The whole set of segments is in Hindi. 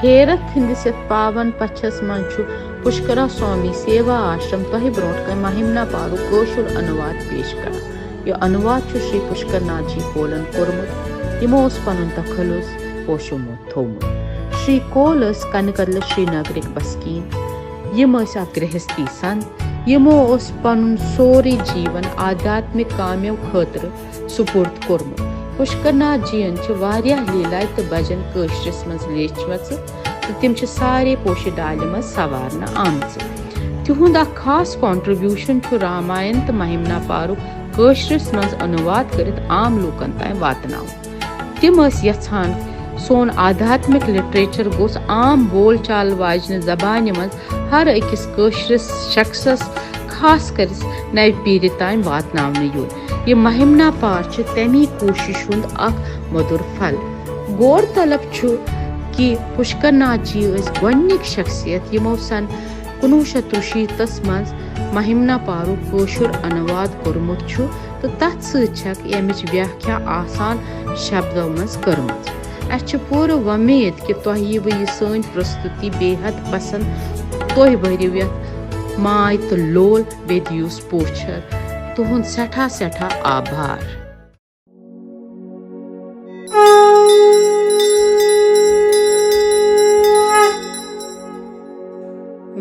हेरत हिंदिस यथ पावन पछस मंच पुष्करा स्वामी सेवा आश्रम तह ब्रोट कर महिमना पारु कौशल अनुवाद पेश कर। यह अनुवाद श्री पुष्कर नाथ जी कोलन कोरमुत यमो पनुन तखलुस पोशुमुत थोमुत। श्री कोल कनकदल श्रीनगरिक बस्कीन यम गृहस्थी संत यमो पनुन सोरी जीवन आध्यात्मिक काम्यों खतर सुपुर्द कोरमुत। पुष्कर नाथ जीन लीला तो भजन कशरस मज लेचमच तो तिम सारे पोश डाल मज सवारन आमच। तिहुंद खास कॉन्ट्रीब्यूशन रामायण तो महिमना पारु कशरस मज अनुवाद कर आम लूकन ताई वातनाव। तिम यछान सोन आध्यात्मिक लिटरेचर गोस आम बोल चाल वाजन जबान मज हर अकिस कशरस शख्सस खास कर नव पीढ़ी तान वातनावन यून। यह महिमना पार तमी कोशिश हुंद अख मधुर फल। गौर तलब कि पुष्कर नाथ जी गोनिक शख्सियत यमो सन 1963 मज महिमना पारु कौशल अनुवाद कोरमुत तो तथ सक यमिच व्याख्या आसान शब्दों मज करमुत। अस पूरा वमेद कि तुह यीव यह सन प्रस्तुति बेहद पसंद तुह भरिव यथ माय तो लोल बे दियुस पोछर तुहुंद सठा सठा आभार।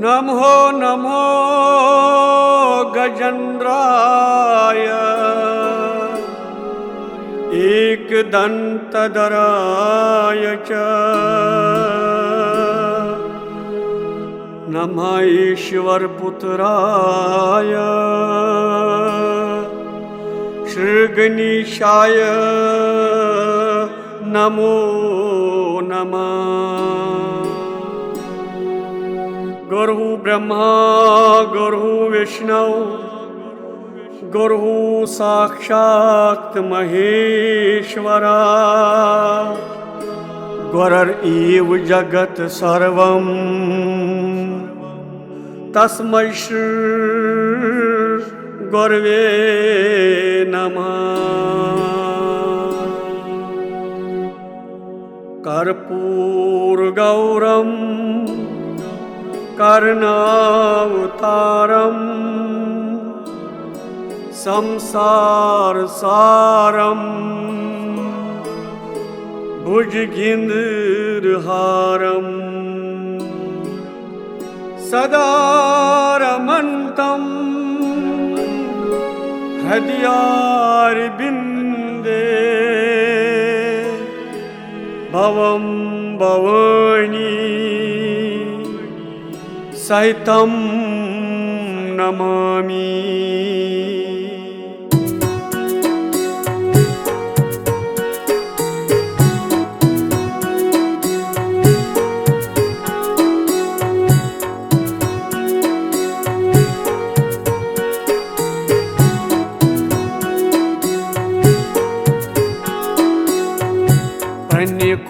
नमो नमो गजेन्द्राय एकदन्तधराय च नमः ईश्वरपुत्राय श्रीगणेशाय नमो नमः। गुरु ब्रह्मा गुरु विष्णु गुरु साक्षात् महेश्वरा गुरर् जगत् सर्वं तस्मै श्री गुरवे नमः। कर्पूरगौरं कर्णावतारं संसारसारं भुजगेन्द्रहारं सदा रमन्तं हृदयारविन्दे भवं भवानी सहितं नमामि।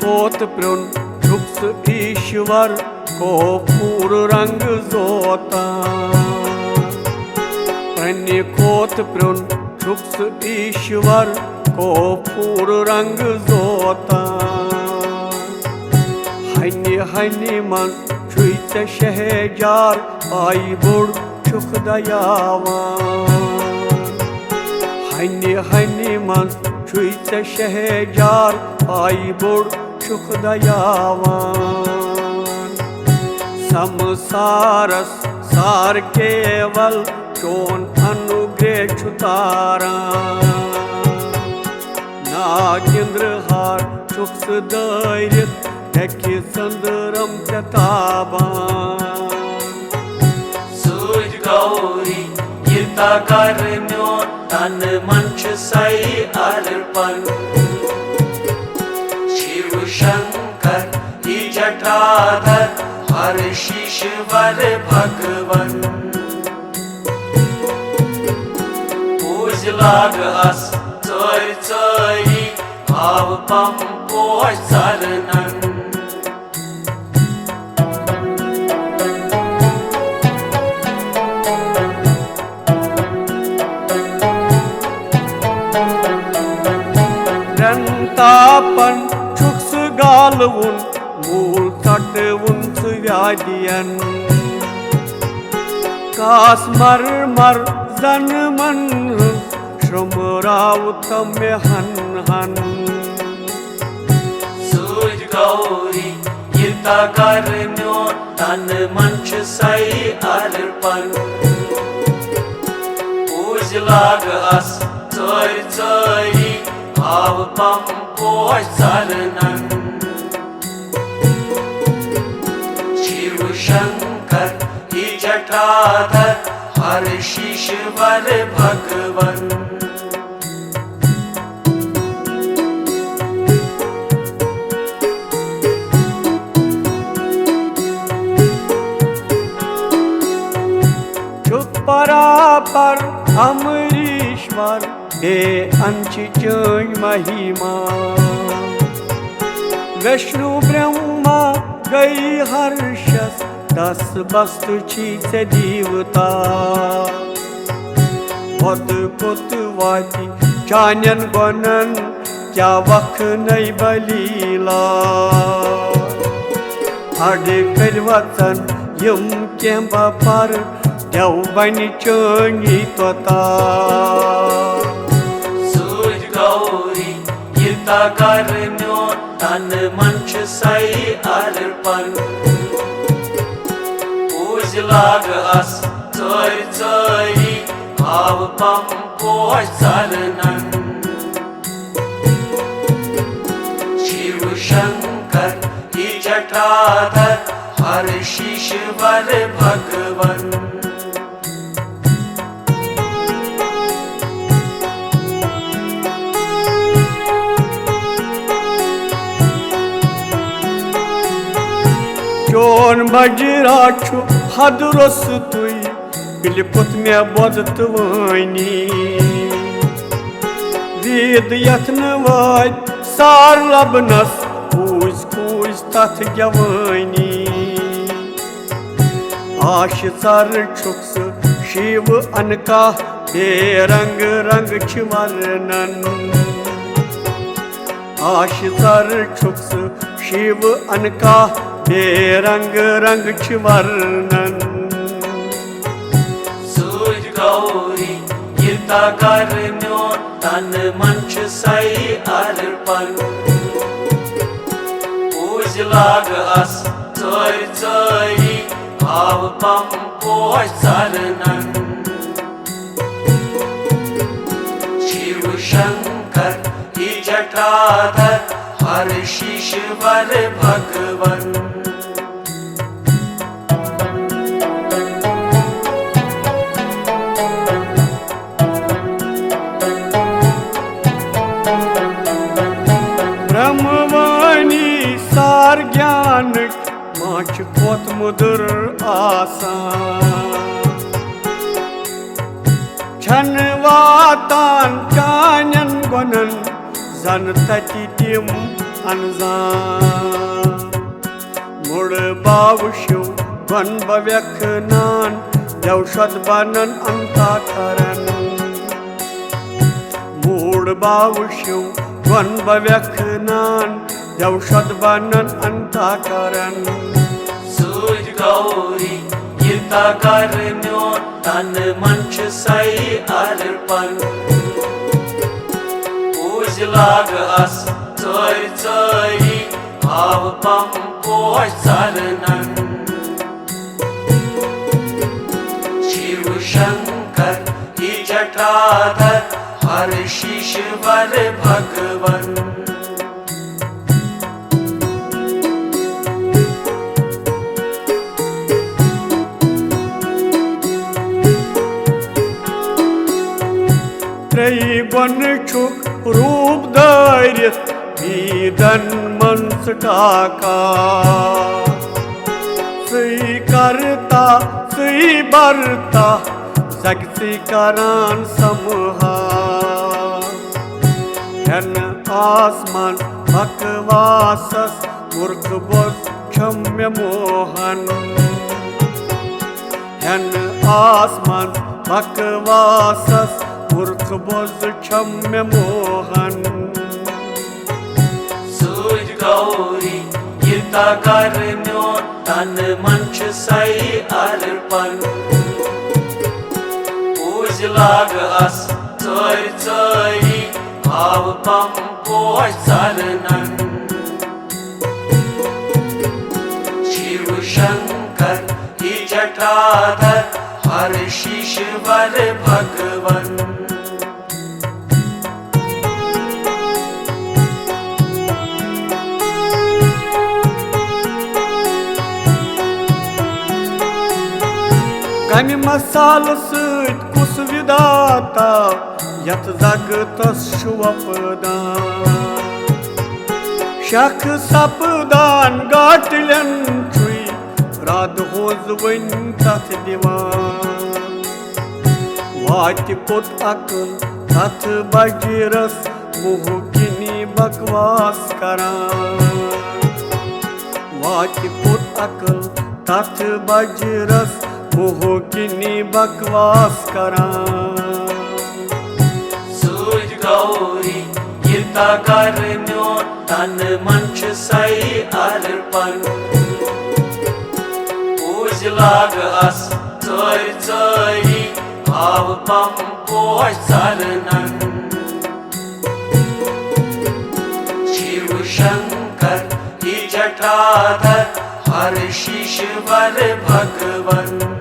खोत प्रुन छुप्स ईश्वर को पूर रंग जोता। खोत प्रुन छुप्स ईश्वर को पूर रंग जोता। हन्य हन्य मन छुच शहजार आई बुड़ छुख दयावान। हन्य हन्य मन छुच शहजार आई बुड़ सुख दयावान। संसारस सार केवल चोन अनुग्रह छुतारा। नागिंद्रहार सुख दायरित हेकि संदरम चताबान। सूज गौरी गीता कर म्योन तन मंच सई अर्पण। शंकर ही जटाधर हर शीशवर भगवन। पूज लाग अस चोर चोरी भाव पम पोष सरनन। रंतापन गालवुन मूल तट उंच व्याधियन कास मर मर जन्मन श्रमराव तम्य हन हन सूज गौरी यिता करन्यो तन मंच सई अर्पण पूज लाग अस चोर चोरी भाव पम पोष चरणन शिव शंकर ही जटाधर हर शीशवर भगवन परापर अमरीश्वर दे अंश चोय महिमा विष्णु ब्रह्मा गई हर्षस दस वस्तु छी से दीवता पद पुत वाती चान्यन गनन क्या वख नई बलीला अड़े कर वचन यम के पर देव बन चंगी तोता सूज गौरी यिता करन्यो तन मंच सई अर्पण पूज लाग अस चोर चोरी भाव पम पोष चरणन शिव शंकर ही जटाधर हर शीशवर भगवन चोन बजरा छु हद रोस तुई बिलपुत में बदत वानी वेद यत्न वाद सार लबनस पूज पूज तथ गवानी आश सर छुक्स शिव अनका बे रंग रंग वर्णन आश सर छुक्स शिव अनका बे रंग रंग वर्णन सूज गौरी यिता करन्यो तन मंच सई अर्पण पूज लाग अस चोर चोरी भाव पम पोष चरणन शिव शंकर ही जटाधर हर शीशवर भगवन ब्रह्मवाणी सार ज्ञान माच पोत मुदुर आसान छन वातान चान्यन गनन जन तति तिम अनजान मुड़ बाव शिव बन बव्यखनान देवशद बनन अंता करन मुड़ बाव शिव वन बव्यखनान देवशद बनन अंता करन सूज गौरी यिता करन्यो तन मंच सई अर्पण पूज लाग अस चोर चोरी भाव पम पोष चरणन शिव शंकर ही जटाधर हर शीशवर भगवन त्रयी बन छुक रूप दारित वीदन मंस टाका सही करता सही बरता जगसी करान समूहा हन आसमान बकवासस मूर्ख बोस क्षम्य मोहन हन आसमान बकवासस मूर्ख बोस क्षम्य मोहन सूज गौरी यता कर म्योन तन मन छु सई अर्पण पूज लाग अस चोर चोरी भाव पम पोष चरणन शिव शंकर ही जटाधर हर शीशवर भगवन कमि मसाल सत कुस विदाता यत जगतस छु वफादार शख सपदान गाटलन छुई राध होज वन तथ दिवान वात पोत अकल तथ बजरस मुह किनी बकवास करान वात पोत अकल तथ बजरस मुह किनी बकवास करान सूझ गौरी यता कर म्योन तन मन छु सई अर्पण पूज लाग अस चोर चोरी भाव पम पोष चरणन शिव शंकर ही जटाधर हर शीशवर भगवन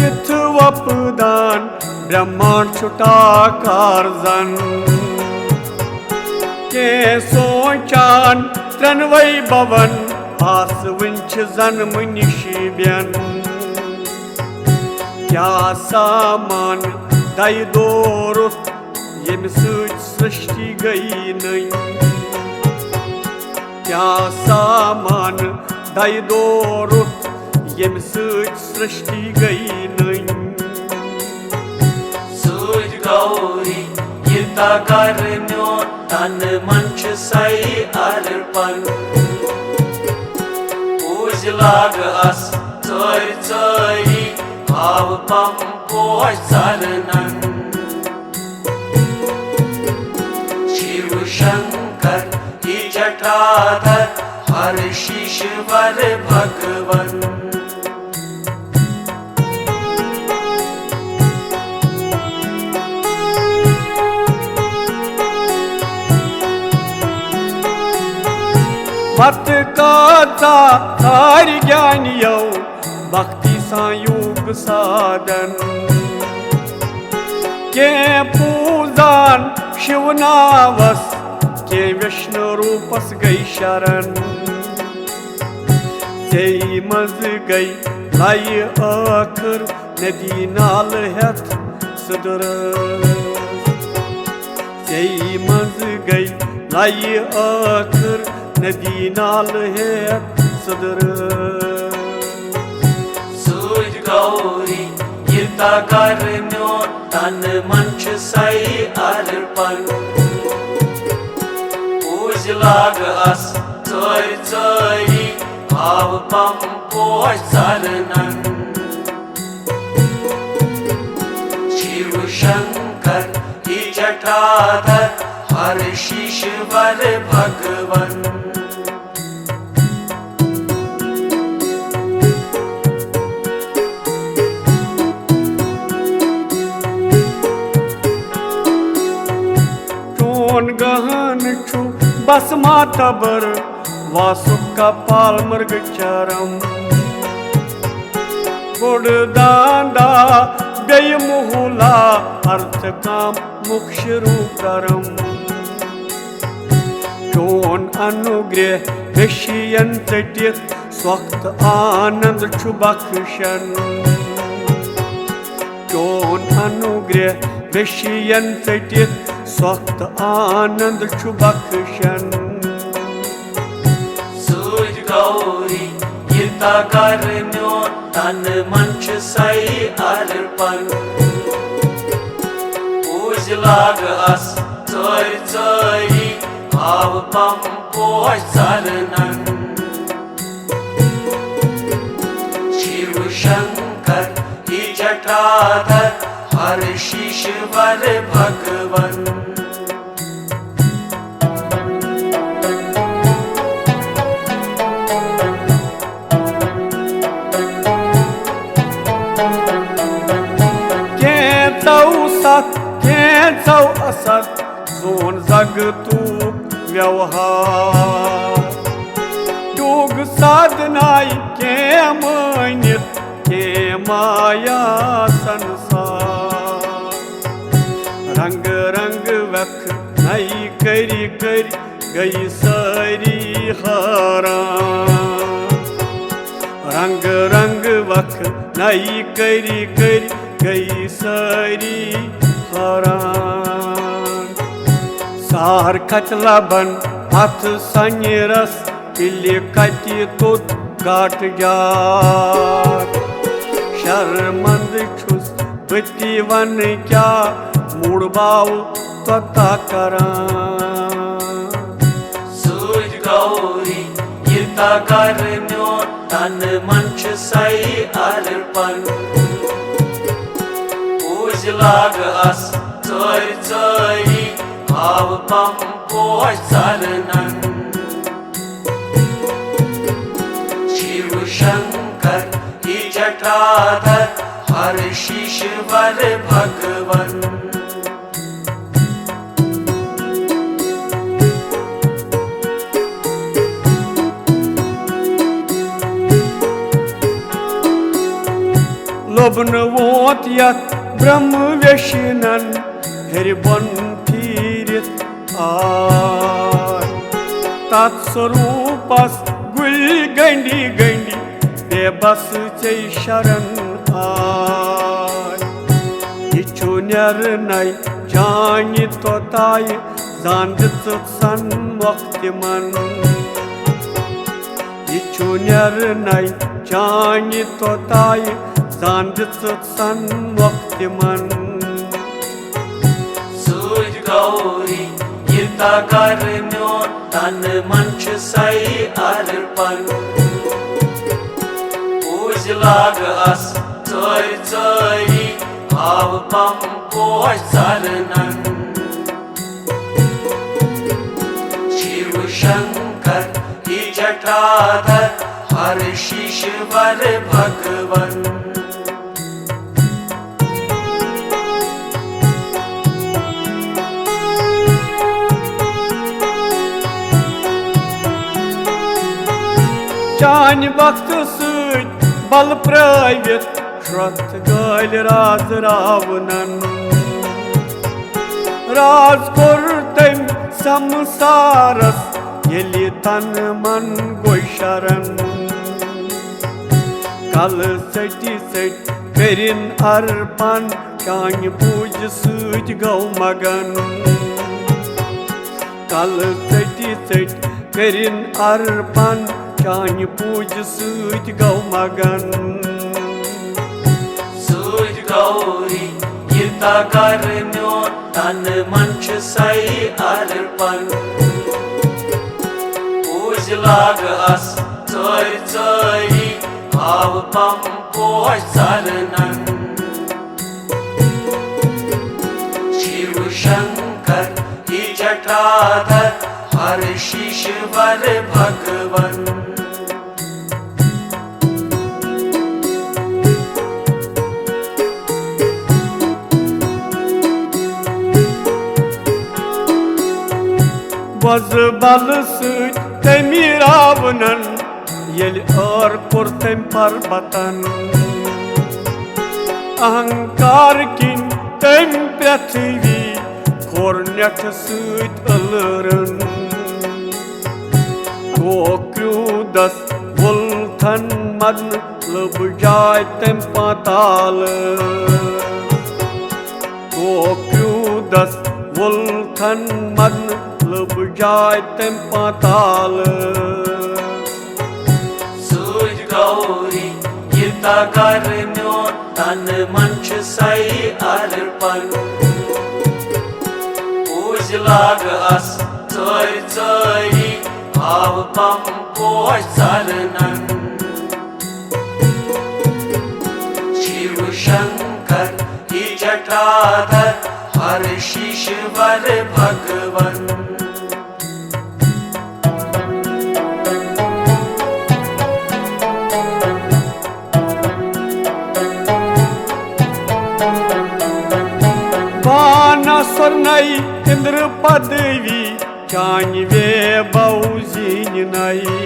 तिथ वपदान ब्रह्मांड छुटाकार जन के सोचान त्रनवई भवन आस वंश जन्म निशिब्यन क्या सामान दय दोरुत यम सच सृष्टि गई नहीं क्या सामान दय दोरुत यम सच सृष्टि गई नहीं सूझ गौरी यता कर म्योन तन मन छु सई अर्पण पूज लाग अस चोर चोरी भाव पम पोष चरणन शिव शंकर ही जटाधर हर शीशवर भगवन मत काता हरि ज्ञानियो भक्ति संयोग साधन के पूजान शिवनावस के विष्णु रूपस गई शरण जय मज गई लाई आखर नदी नाल हेत सदर जय मज गई लाई आखर नदी नाल है सदर सूझ गौरी यता कर म्योन तन मन छु सई अर्पण पूज लाग अस चोर चोरी भाव पम पोष चरणन शिव शंकर ही जटाधर हर शीशवर भगवन गहन छु बस मातबर वासुक का पाल मृग चरम गुड़ दांदा व्यय मुहुला अर्थ काम मोक्ष रूपरम चोन अनुग्रह विषयन तटित स्वक्त आनंद छु बख्शन चोन अनुग्रह विषयन तटित स्वक्त आनंद छु बख्शन सूझ गौरी यता कर म्योन तन मन छु सई अर्पण Ujlagas tsari tsari Bhav pam posh saranan Shiv Shankar hi Jatadhar Har Shishvar Bhagwan Kenzau asat zon zagtuk vyavhar Yog sadnai ke manit ke maya sansar Rang rang vak nai kari kari gai sari haran Rang rang vak nai kari kari gai sari haran Sar katlaban at sanyeras Pili kati tut gat jar Sharmand chus bati van kya mudbav tata karan Suj Gauri Yita karnyo tan manch sai arpan Ujlagas tsari tsari Bhav pam posh saranan Shiv Shankar hi Jatadhar Har Shishvar Bhagwan Lobn vot yat Brahm Veshinan Heribon Pirit Ay Tat Sarupas Gul Gandi Gandi Debas Chay Sharan Ay Ichunyar Nai Jani Totai Zandit San Vaktiman Ichunyar Nai Jani Totai Zandit san vaktiman Suj Gauri Yita karnyo tan manch sai arpan Ujlagas tsari tsari Bhav pam posh saranan Shiv Shankar hi Jatadhar Har Shishvar Bhagwan Chani vakt süt bal private Shrat gal raz ravnan Raz kortem samsaras Yeli tan man goysharan Kal seti set verin arpan Chani puj süt gaumagan Kal seti set verin arpan Chani puj süt gaumagan Suj Gauri Yita karnyo tan manch sai arpan Ujlagas tsari tsari Bhav pam posh saranan Shiv Shankar hi Jatadhar Har Shishvar Bhagwan Vaz bal süt temir avnan Yel ar kurtem parbatan Ahankar kin tem prithvi Kornyak süt alırın Kokrudas volthan man Lubjay tem patal Kokrudas volthan man Lubjay tem patal Suj Gauri Yita karnyo tan manch sai arpan पूजलाग अस चोरी चोरी भाव पम पोष चरणन शिव शंकर ही जटाधर हर शीशवर भगवन बानासुर नई इंद्र पदवी चानवे बौजीन नई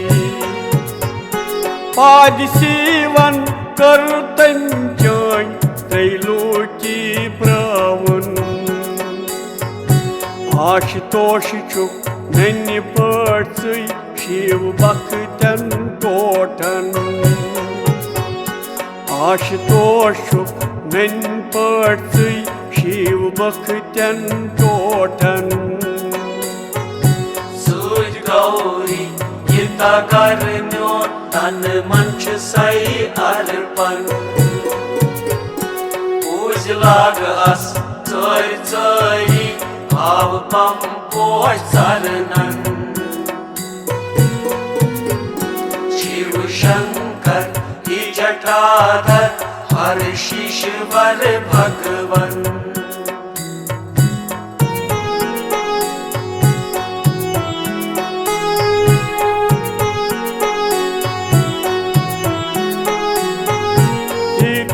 पादिशीवन कर तंचान त्रैलोकी प्रवन आशुतोष चुक नन्य पड़सई शिव भक्तन टोटन आशुतोष चुक नन्य पड़सई शिव भक्तन टोटन सूज गौरी यता करन्यो तन मन छ सई अर्पण पूजलाग अस चोरी चोरी भाव पम पोष चरणन शिव शंकर ही जटाधर हर शीशवर भगवन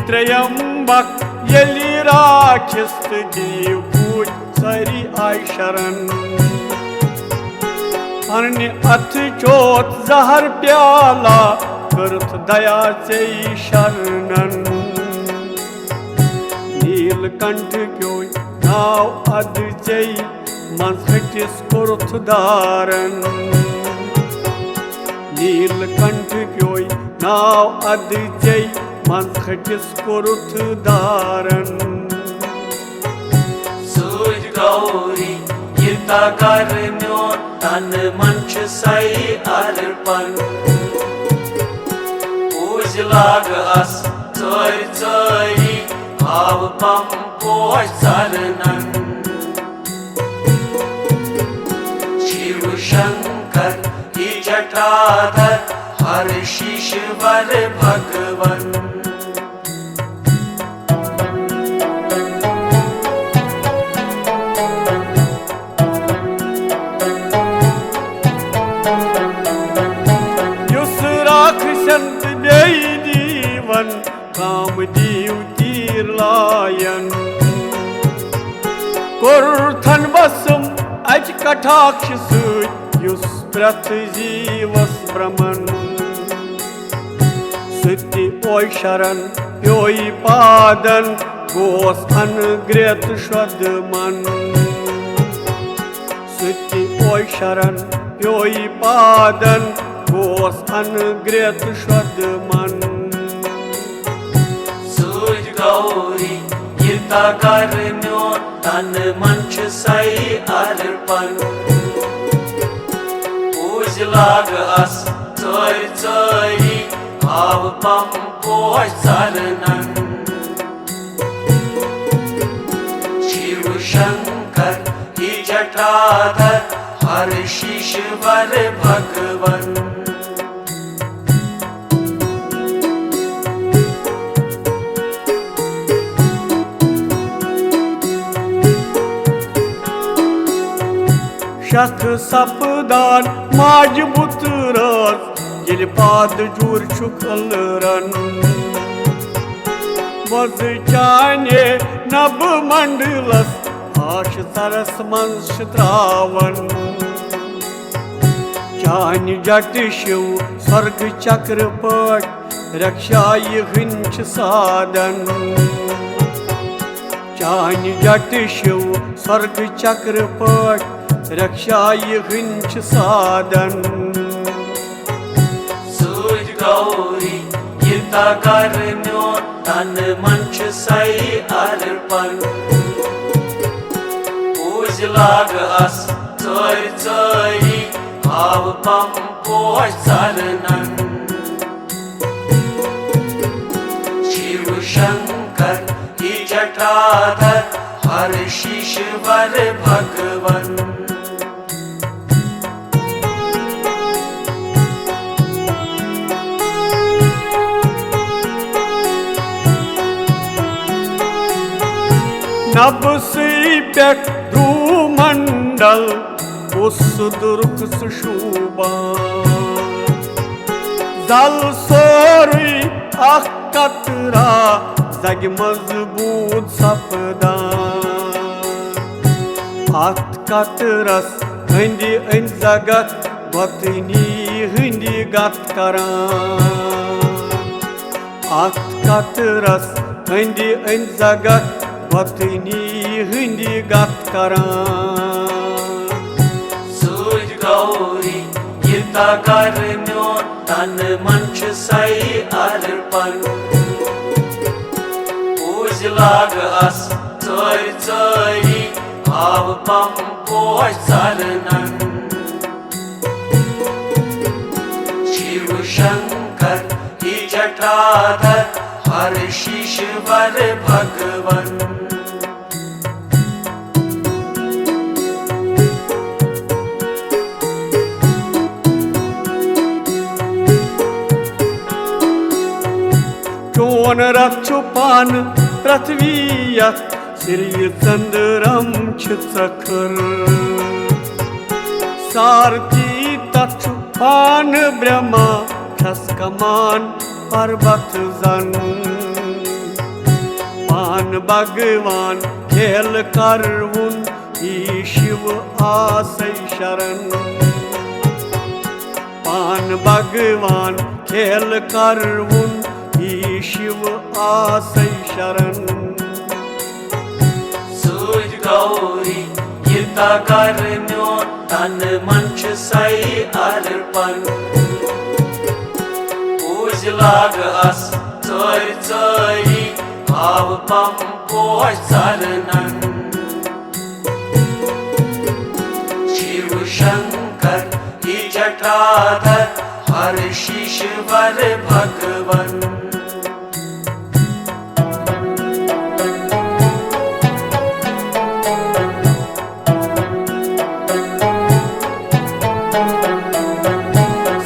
त्रयंबक यलि राक्षस दीव पूज सरी आय शरण अन्य अथ चोत जहर प्याला करत दया से शरणन नीलकंठ क्यों नाव अद चई मजहटिस कुरुथ दारन नीलकंठ क्यों नाव अद चई मजहटिस कुरुथ दारन सूज गौरी यता करन्यो तन मन छ सई अर्पण पूजलाग अस चोरी चोरी भाव पम पोष चरणन शिव शंकर ही जटाधर हर शीशवर भगवन संत दीवन काम दीव तीर लायन कुर्थन बसम अज कटाक्ष सुस प्रथ जीवस भ्रमण सुति ओय शरण प्योई पादन गोस अनग्रेत शद मन सुति ओय शरण प्योई पादन गोस अनग्रेत शद मन सूज गौरी यता करन्यो तन मन छ सई अर्पण पूजलाग अस चोरी चोरी भाव पम पोष चरणन शिव शंकर ही जटाधर हर शीशवर भगवन शख सपदान माज बुतरस यिल पाद जूर छुकलरन वज चाने नभ मंडलस आश सरस मंश त्रावन चान जट शिव स्वर्ग चक्र पट रक्षाय हिंच साधन चान जट शिव स्वर्ग चक्र पट रक्षाय हिंच साधन सूज गौरी यता करन्यो तन मन छ सई अर्पण पूजलाग अस चोरी चोरी भाव पम पोष चरणन शिव शंकर ही जटाधर हर शीश वर भगवन। नभ से पेट धूमंडल उस दुर्ख सुशोभान जल सोरी अख कतरा जग मजबूत सपदान अथ कतरस हंदी अन जगत वतनी हंदी गत करान अथ कतरस हंदी अन जगत वतनी हंदी गत करान। सूरज गौरी यता कर म्योन तन मन छ सई अर्पण पूज लाग अस चोर चोरी भाव पम पोष सरनन। शिव शंकर ही जटाधर हर शीश वर भगवन। चोन रक्षुपान पृथ्वीयत श्री चंद्रम छखर सारथी तक्षुपान ब्रह्मा खसकमान पर्वत जन पान भगवान खेल करउन ई शिव आसै शरण पान भगवान खेल करउन ई शिव आसै शरण। सूरज गौरी यता कर म्योन तन मन छ सई अर्पण पूज लाग अस चोर चोरी भाव पम पोष सरनन। शिव शंकर ही जटाधर हर शीश वर भगवन।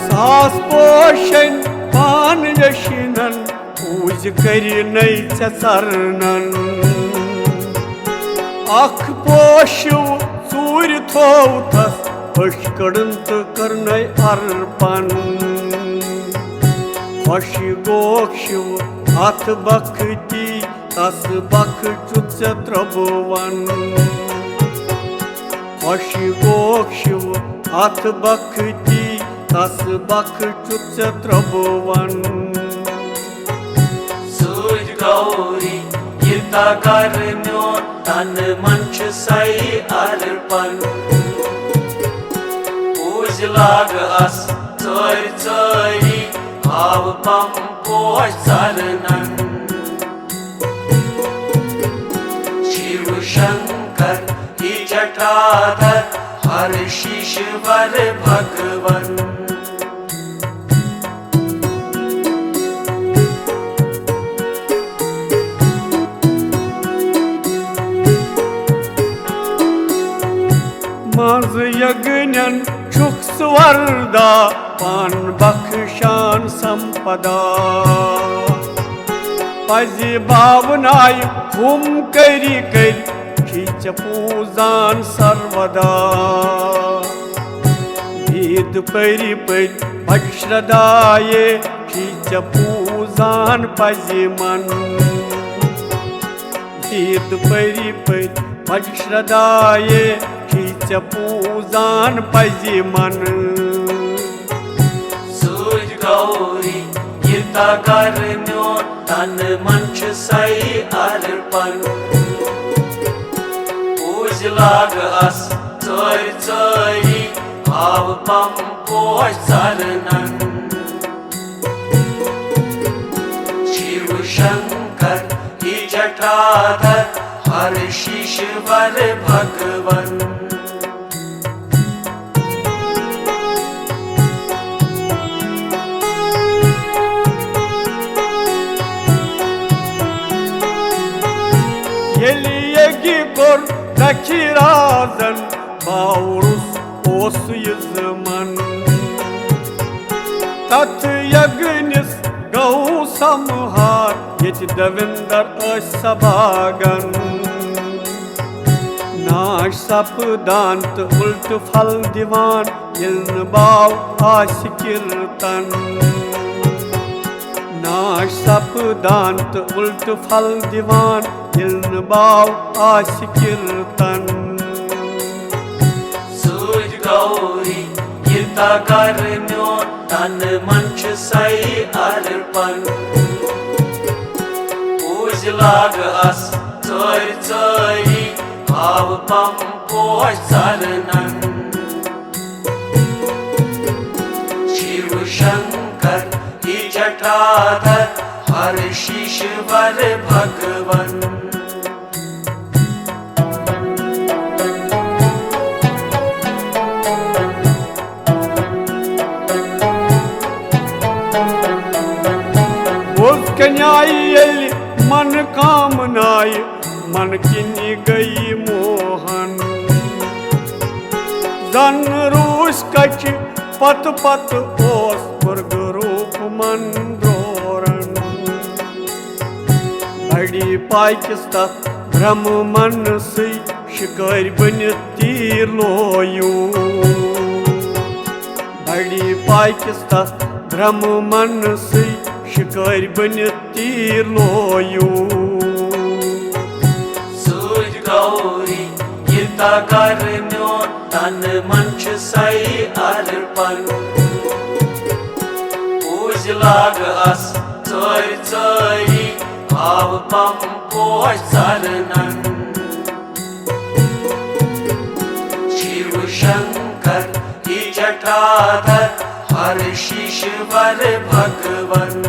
सास पोषण पान यशिनन पूज करि नै सरनन अख पोषु सूर्य थोथस अशकडंत करनै अर्पण खुश गोक्षु अथ बखती तस बख चुच त्रिभुवन खुश गोक्षु अथ बखती तस बख चुच त्रिभुवन। सूरज गौरी यता कर म्योन तन मन छ सई अर्पण पूज लाग अस चोर चोरी भाव पम पोष सरनन। शिव शंकर ही जटाधर हर शीश वर भगवन। मज यज्ञन छुख स्वर्दा पान बख्शान संपदा पज भावनाय हुम करी खींच पूजान सर्वदा भेद परि पज श्रद्धाये खींच पूजान पज मन भेद परि पज श्रद्धाये खींच पूजान पज मन। सूरज गौरी यता कर म्योन तन मन छ सई अर्पण पूज लाग अस चोर चोरी भाव पम पोष सरनन। शिव शंकर ही जटाधर हर शीश वर भगवन। यलि यज्ञ को रखि राजन बावरुस ओस यह ज़मन तथ यज्ञनिस गौ समहार यत दविंदर सभागन नाश सपदान तो उल्ट फल दिवान यल्न बाव आस कीर्तन नाश सपदान तो उल्ट फल दिवान यल्न बाव आस कीर्तन सूरज गौरी यता कर म्योन तन मन छ सई अर्पण पूज लाग अस चोर चोरी भाव पम पोष सरनन शिव शंकर ही जटाधर हर शीशवर भगवन कन्याई मन कामनाई मन किनी गई मोहन जन रूस कच पत पत ओस वर्ग रूप मन द्रोरन बड़ी पाकिस तथ भ्रम मन से शिकार बन तीर लोयू बड़ी पाकिस तथ भ्रम मन से शिकार बन तीर लोयू सूरज गौरी यता कर म्योन तन मन छ सई अर्पण पूज लाग अस चोर चोरी भाव पम पोष सरनन शिव शंकर ही जटाधर हर शीशवर भगवन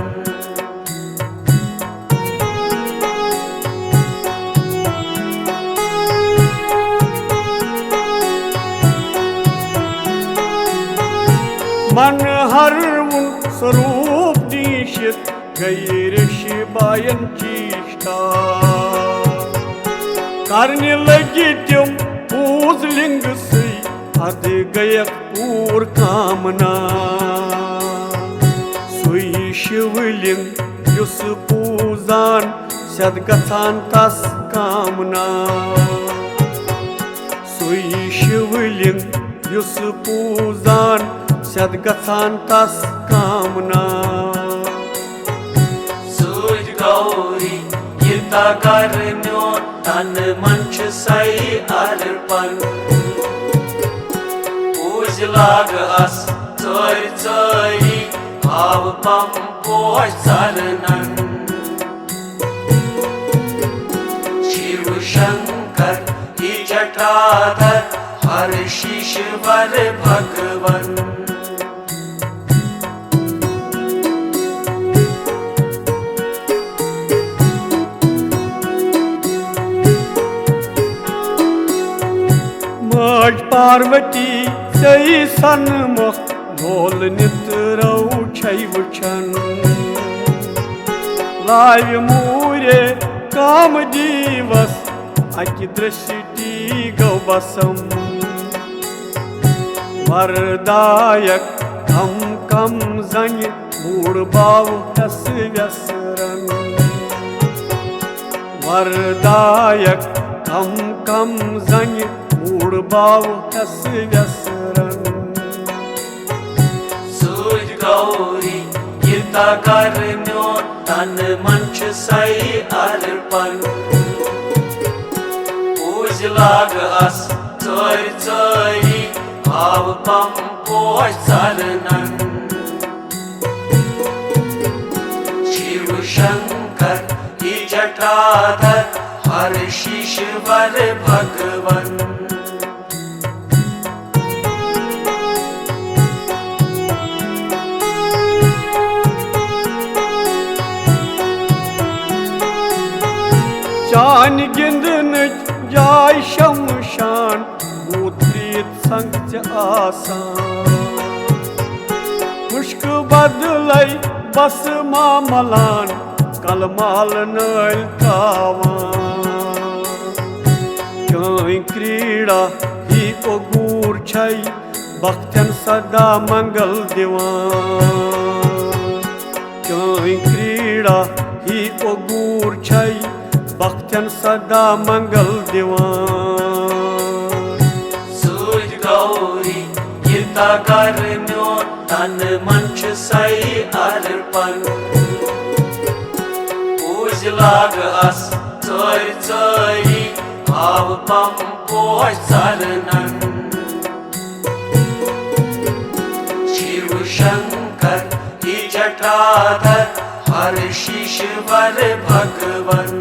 मन हर उन स्वरूप निशित गई ऋषि बायन चीष्टा करने लगी तुम पूज लिंग से अद गय पूर कामना सुई शिवलिंग युस पूजान सद गथान तस कामना सुई शिवलिंग युस पूजान सद गथान तस कामना सूरज गौरी यता कर म्योन तन मन छ सई अर्पण पूज लाग अस चोर चोरी भाव पम पोष सरनन शिव शंकर ही जटाधर हर शीशवर भगवन पार्वती सही सन्मुख बोल नितरौ छै वुछन लाय मूरे काम दिवस अकि दृष्टि गौ बसम वरदायक कम कम जंग बूढ़ बाव हस व्यसरन वरदायक कम कम जंग बूढ़ बाव हस व्यसरन सूरज गौरी यता कर म्योन तन मन छ सई अर्पण पूज लाग अस चोर चोरी भाव पम पोष सरनन शिव शंकर ही जटाधर हर शीशवर भगवन चान गिंदन जाय शमशान भूत प्रीत संग आसान मुश्क बदलै बस मामलान कलमाल नल कावान चाय क्रीड़ा ही ओगूर छई भक्तन सदा मंगल दिवान चाय क्रीड़ा ही ओगूर छई भक्तन सदा मंगल दिवान सूरज गौरी यता कर म्यो तन मन छ सई अर्पण पूज लाग अस चोर चोरी भाव पम पोष सरनन शिव शंकर ही जटाधर हर शीशवर भगवन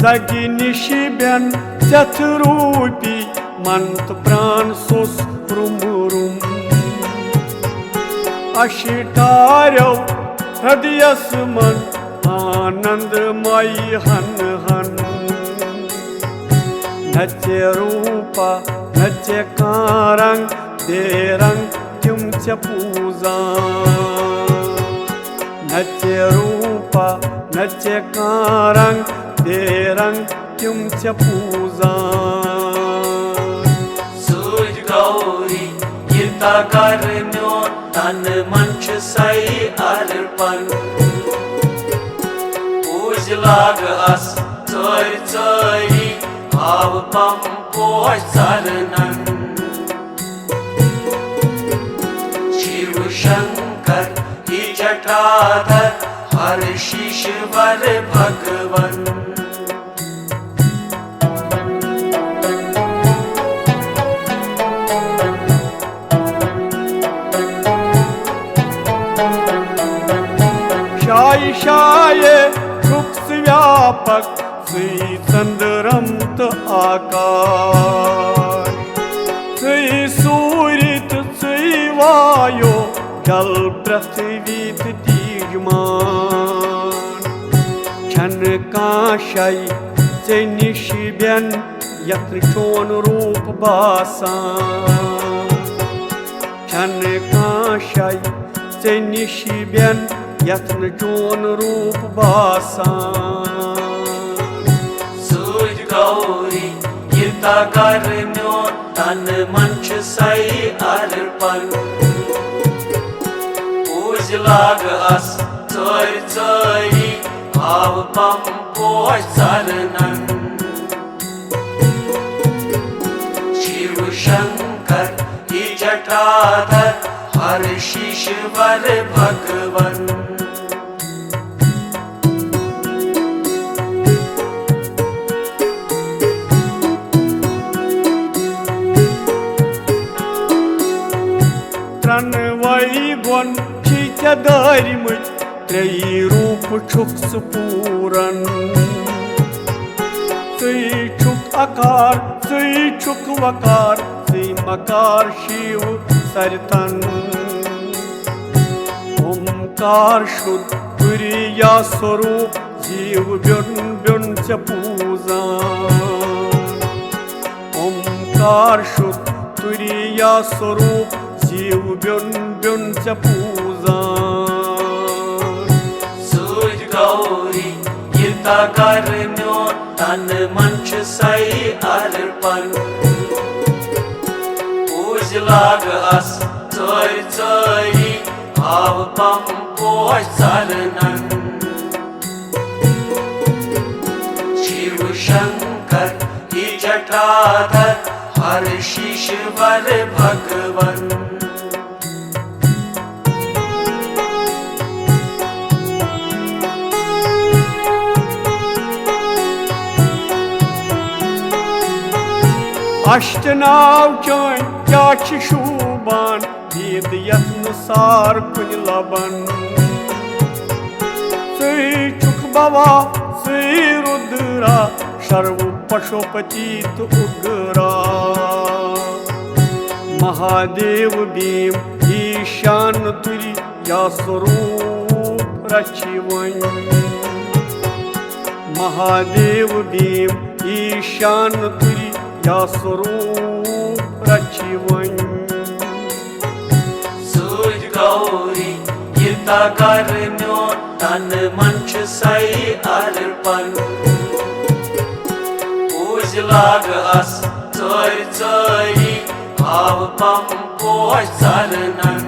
Zagi nişiben çatrupi mant pran sus rumurum Aşitaryav hradiyasman anandmay han han Nache rupa nache karang derang tümçe puzan Nache rupa nache karang derang tümçe puzan सूरज गौरी यता कर म्यो तन मन छ सई अर्पण पूज लाग अस चोर चोरी भाव पम पोष सरनन शिव शंकर ही जटाधर हर शीशवर भगवन शाय शाये शुक्स व्यापक श्री चंद्रमत आकाश श्री सूर्यत श्री वायो जल पृथ्वीत दीजमान छन काशाय से निशिबेन यत्र चोन रूप बासान छन काशाय से निशिबेन यत्न चोन रूप बासान सूरज गौरी यता कर म्यो तन मन छ सई अर्पण पूज लाग अस चोर चोरी भाव पम पोष सरनन शिव शंकर ही जटाधर हर शीशवर भगवन Tranvai gon çiçe darimit treyi rup çuk spuran Sıy çuk akar, sıy çuk vakar, sıy makar Shiv sartan Omkar şud turiya sorup जीव byon byon se puzan Omkar şud turiya sorup जीव ब्योन ब्योन से पूजान सूरज गौरी यता कर म्यो तन मन छ सई अर्पण पूज लाग अस चोर चोरी भाव पम पोष सरनन शिव शंकर ही जटाधर हर शीशवर भगवन अष्टनाव चोन क्या शुभान दीद यत्न सार कुन लबन श्री चुक बाबा श्री रुद्रा सर्व पशुपतित उग्रा महादेव भीम ईशान तुरी या स्वरूप रचिवन महादेव भीम ईशान तुरी या स्वरूप रचिवन युता कर म्योन तन मन छु सई अर्पण पूज लाग अस चोर चोरी भाव पम पोष सरनन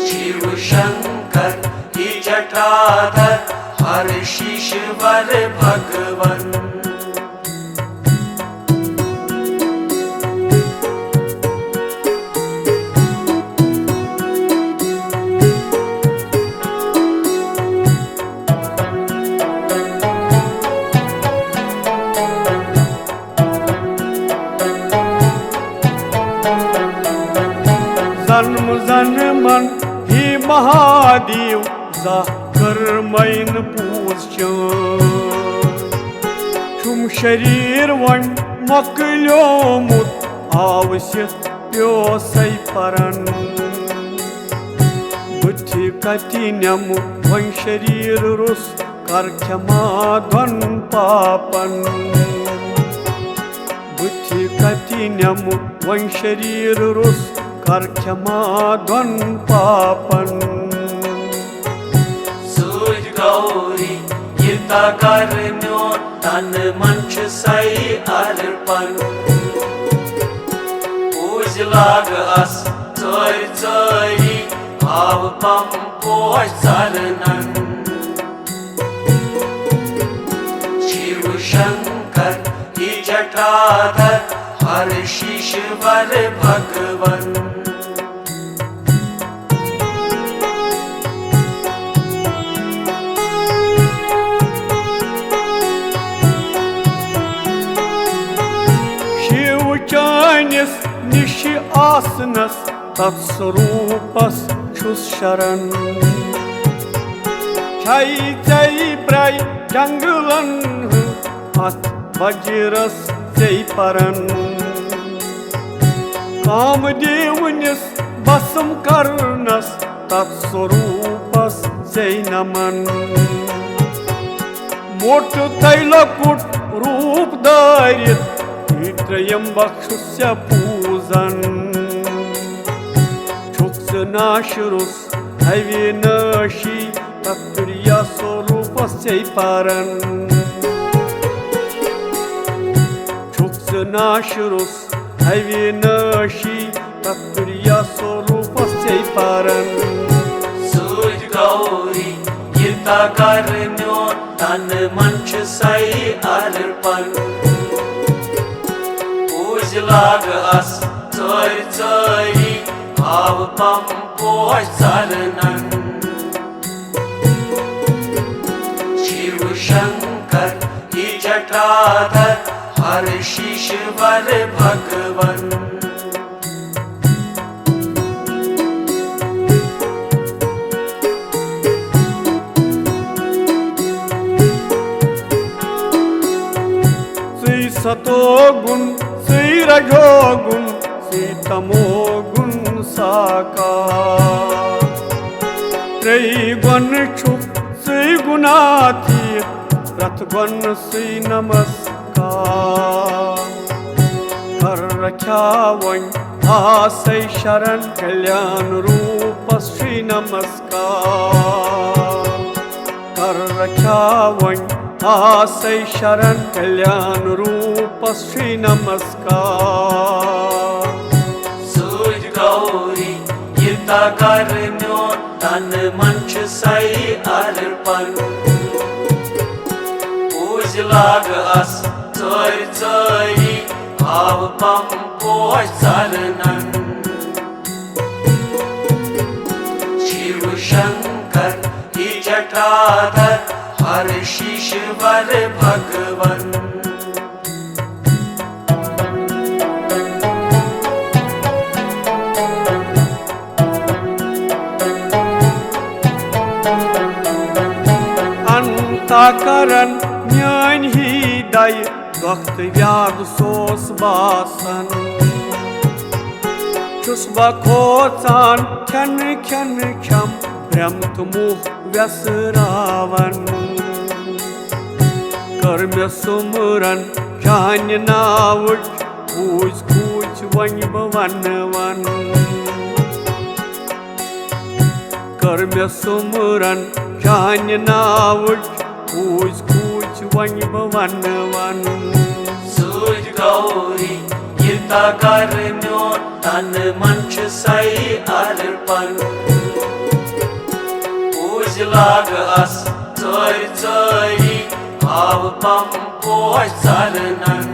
शिव शंकर ही जटाधर हर शीशवर भगवन जन्म जन्मन ही महादेव जाकर मैन पूजन छुम शरीर वन मकल्योमुत आवश्य प्योसै परन बुद्धि कति नमु वन शरीर रुस कर क्षमा धन पापन बुद्धि कति नमु वन शरीर रुस कर क्षमा धन पापन सूरज गौरी युता कर म्योन तन मन छु सई अर्पण पूज लाग अस चोर चोरी भाव पम पोष सरनन शिव शंकर ही जटाधर हर शीशवर भगवन चानिस निश आसनस तत्स्वरूपस छुस शरण छई चई प्राय जंगलन अत वज्रस चई परन कामदेवनिस बसम करनस तत्स्वरूपस चई नमन मोट तैलकुट रूप धारित त्रयंबक्षुस्य पूजन छुक्स नाशरुस अविनाशी तत्प्रिया स्वरूपस्य परन छुक्स नाशरुस अविनाशी तत्प्रिया स्वरूपस्य परन सूरज गौरी युता कर म्योन तन मन छु सई अर्पण पूज लाग अस चोर चोरी भाव पम पोष सरनन शिव शंकर ही जटाधर हर शीशवर भगवन श्री सतो गुण श्री रजो गुण श्री तमो गुण साकार त्रैगुण छुप श्री गुणातीत रथगुण श्री नमस्कार कर रख्या वन आसै शरण कल्याण रूप श्री नमस्कार कर रख्या वन आसै शरण कल्याण रूप श्री नमस्कार सूरज गौरी युता कर म्योन तन मन छु सई अर्पण पूज लाग अस चोर चोरी भाव पम पोष सरनन शिव शंकर ही जटाधर हर शीशवर भगवन अंतकरण म्यान ही दय वक्त व्याद सोस बासन छुस बखोचान खन खन क्षम भ्रमत मुह व्यसरावन कर मे सुमरन चान नावुच कूच कूच वन बवन कर मे सुमरन चान्य नावुच कूच कूच वन वन वन सूझ गौरी यता कर म्योन तन मन छ सई अर्पण पूज लाग अस चोर चोरी भाव पम पोष चरणन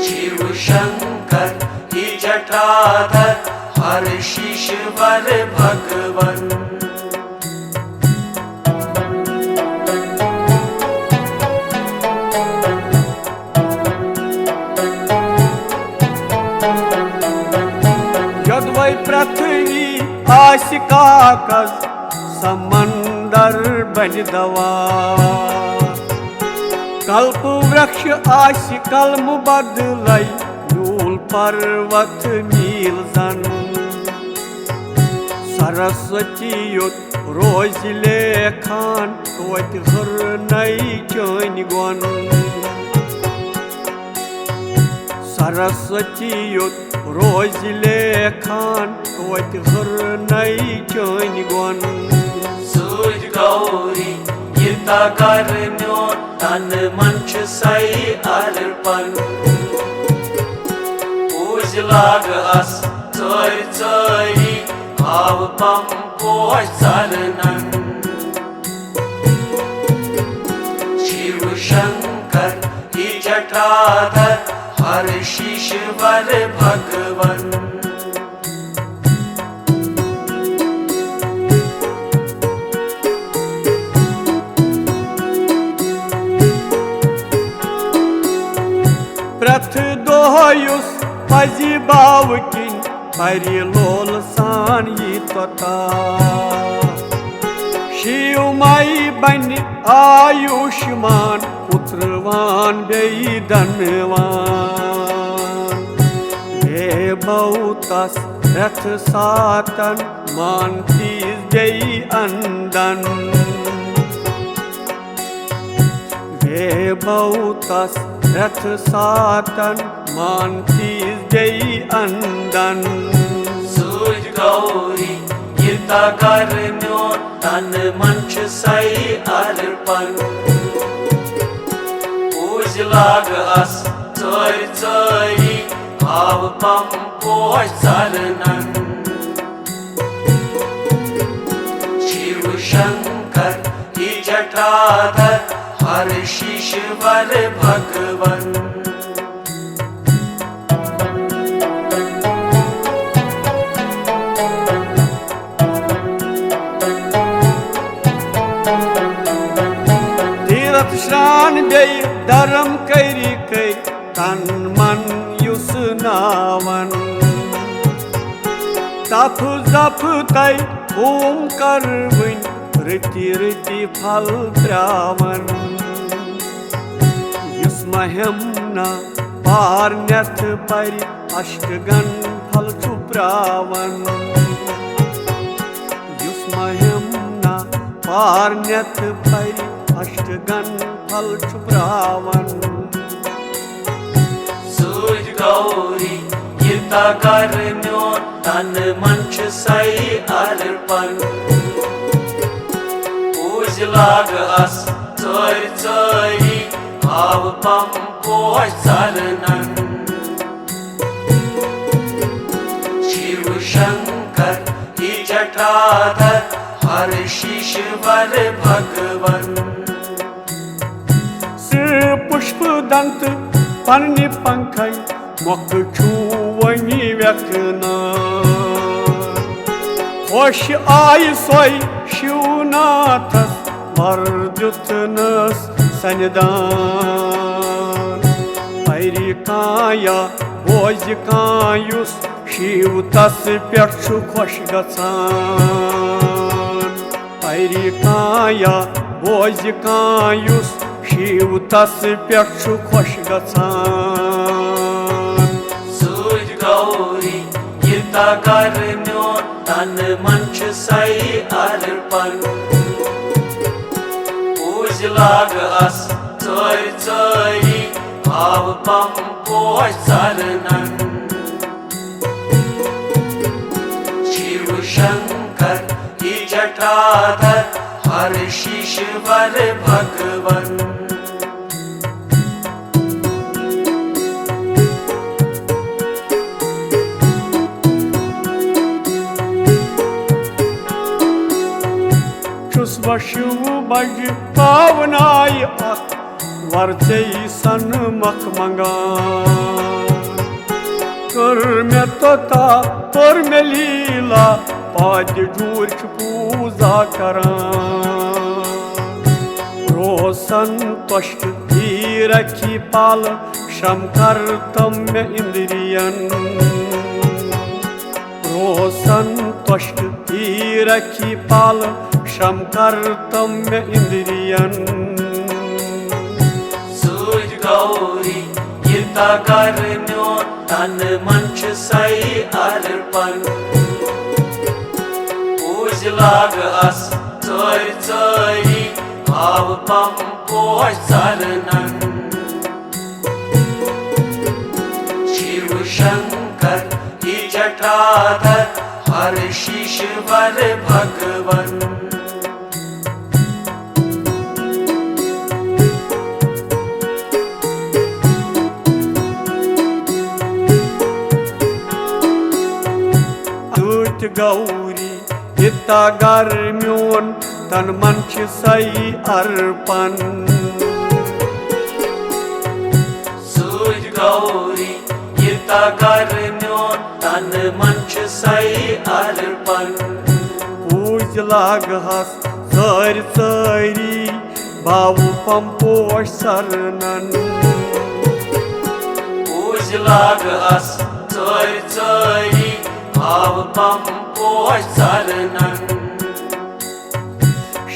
शिव शंकर ही जटाधर हर शीशवर भगवन यदवै पृथ्वी आस कागज समंदर बन दवा कल्प वृक्ष आस कलम बदलै यूल पर्वत नील जन सरस्वती युत रोज लेखान तोत हर नई चन गन सरस्वती युत रोज लेखान तोत हर नई चन गन सूझ गौरी यता कर म्योन तन मन छ सई अर्पण पूज लाग अस चोर चोरी भाव पम पोष चरणन शिव शंकर ही जटाधर हर शीशवर भगवन प्रथ दोयुस पजी बाव किन परि लोल सान यी तोता शिव माई बन आयुष्मान पुत्रवान बेई धनवान हे बहुतस रथ सातन मान तीज देई अंदन हे बहुतस रथ सातन मान तीज देई अंदन सूझ गौरी यता कर म्योन तन मन छ सई अर्पण पूज लाग अस चोर चोरी भाव पम पोष चरणन शिव शंकर ही जटाधर हर शीशवर भगवन तीरथ श्रान बेई धर्म करी कई तन मन युस नावन तप जप तय ओम कर ऋति ऋति फल द्रावन युस महिमना पारन्यथ परि अष्टगन फल छुप्रावन युस महिमना पारन्यथ परि अष्टगन फल छुप्रावन सूझ गौरी यता कर म्योन तन मन छ सई अर्पण पूज लाग अस चोर चोरी भाव पम पोष चरणन शिव शंकर ही जटाधर हर शीशवर भगवन पुष्प दंत पन्नि पंखै मोख छुवनी व्यखना खुश आय सोय शिवनाथस वर्जुतनस सनिदान परि काया बोझ कायुस शिव तस पेठ खुश गछान परि काया बोझ कायुस शिव तस पेठ खुश गछान सूझ गौरी यता कर म्योन तन मन छ सई अर्पण पूज लाग अस चोर चोरी भाव पम पोष चरणन शंकर ही जटाधर हर शीशवर भगवन शिव बज पावनाय वर्जे सन मखमंगान कर में तोता पर में लीला पाद जूर पूजा करान रोशन तुष्ट ही रखी पाल शम कर तम में इंद्रियन रोशन तुष्ट ही रखी पाल शम कर तम में इंद्रियन सूज गौरी यता करन्यो तन मन सई अर्पण पूज लाग अस चोर चोरी भाव पम पोष सरनन शिव शंकर ही जटाधर हर शीशवर भगवन गौरी हिता गर म्योन तन मन सई अर्पण सूज गौरी हिता गर म्योन तन मन सई अर्पण पूज लाग हस सर सरी बाबू पम पोष सरनन पूज लाग हस सर सरी भाव पम पोष सरनन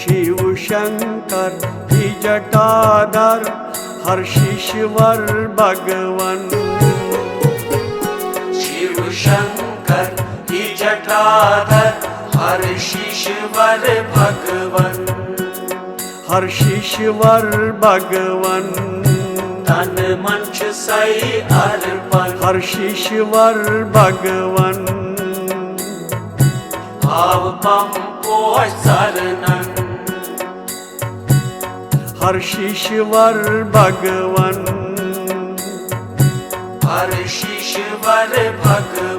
शिव शंकर ही जटाधर हर शीशवर भगवन शिव शंकर ही जटाधर हर शीशवर भगवन हर शीशवर भगवन तन मन सई अर्पण हर शीशवर भगवन भाव पम पोष सरनन हर शीशवर भगवन हर शीशवर भगवन